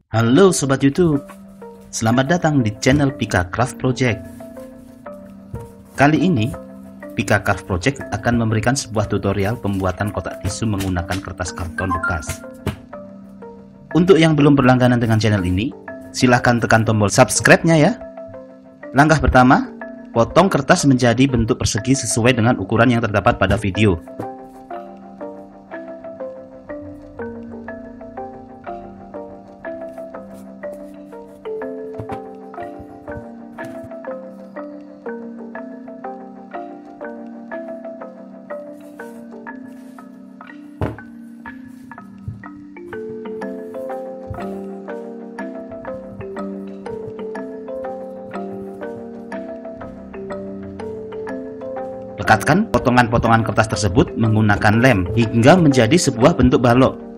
Halo Sobat YouTube, selamat datang di channel Pika Craft Project. Kali ini, Pika Craft Project akan memberikan sebuah tutorial pembuatan kotak tisu menggunakan kertas karton bekas. Untuk yang belum berlangganan dengan channel ini, silahkan tekan tombol subscribe-nya ya. Langkah pertama, potong kertas menjadi bentuk persegi sesuai dengan ukuran yang terdapat pada video. Lekatkan potongan-potongan kertas tersebut menggunakan lem hingga menjadi sebuah bentuk balok.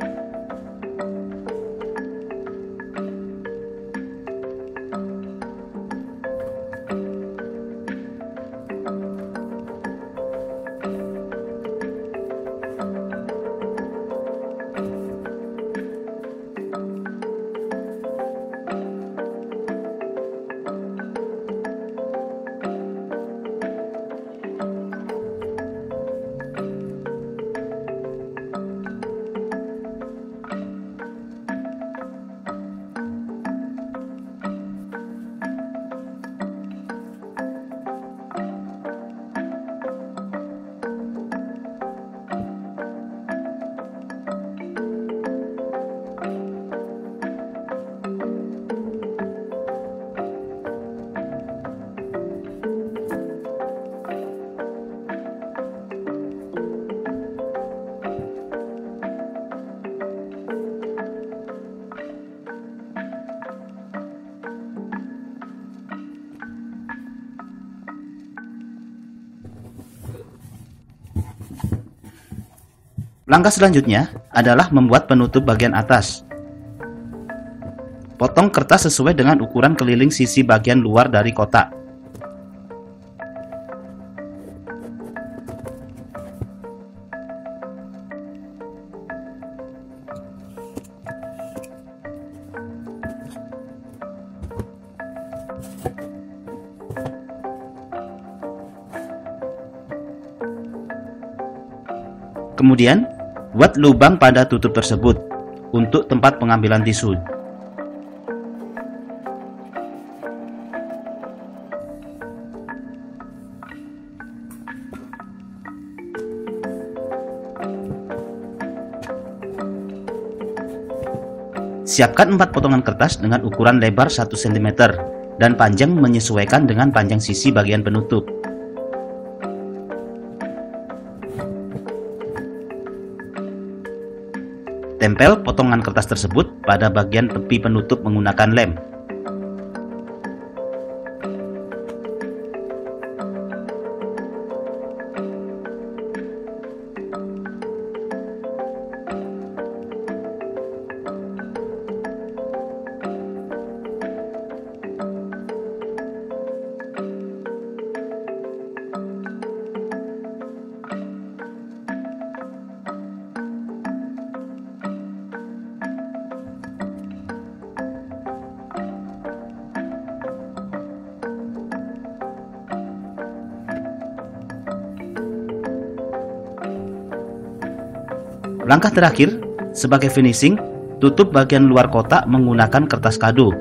Langkah selanjutnya adalah membuat penutup bagian atas. Potong kertas sesuai dengan ukuran keliling sisi bagian luar dari kotak. Kemudian, buat lubang pada tutup tersebut untuk tempat pengambilan tisu. Siapkan 4 potongan kertas dengan ukuran lebar 1 cm dan panjang menyesuaikan dengan panjang sisi bagian penutup. Tempel potongan kertas tersebut pada bagian tepi penutup menggunakan lem. Langkah terakhir, sebagai finishing, tutup bagian luar kotak menggunakan kertas kado.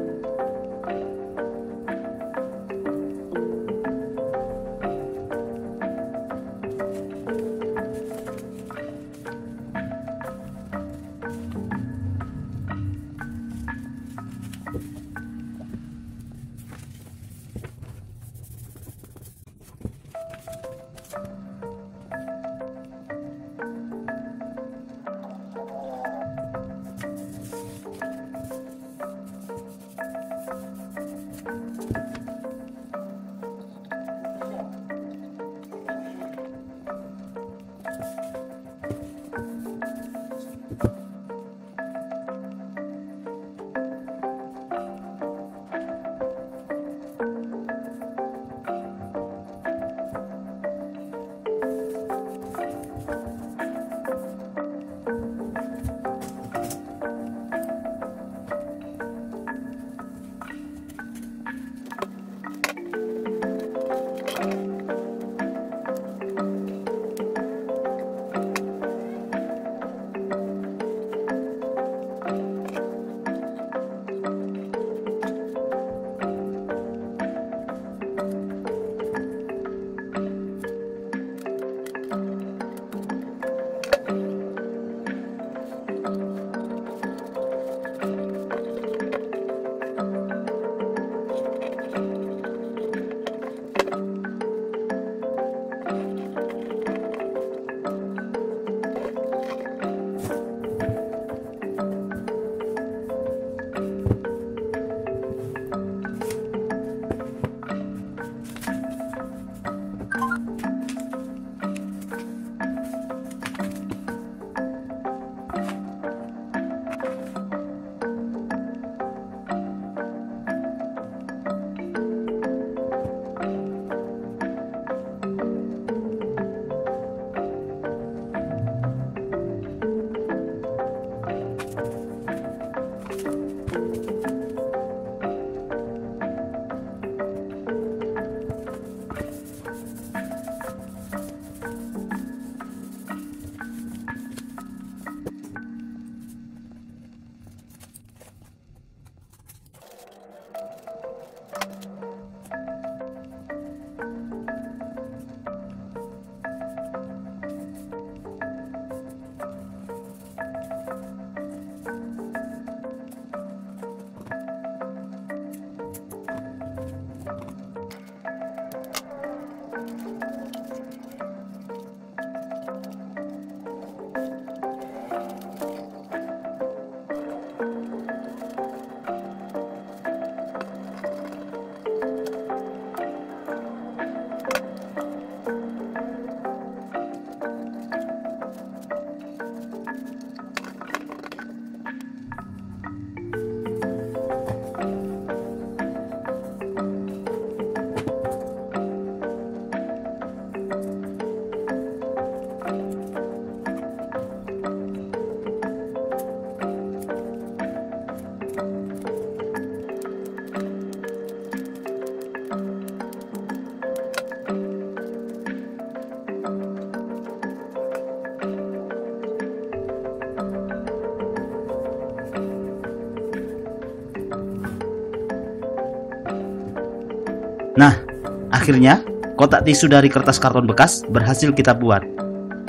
Akhirnya, kotak tisu dari kertas karton bekas berhasil kita buat.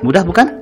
Mudah bukan?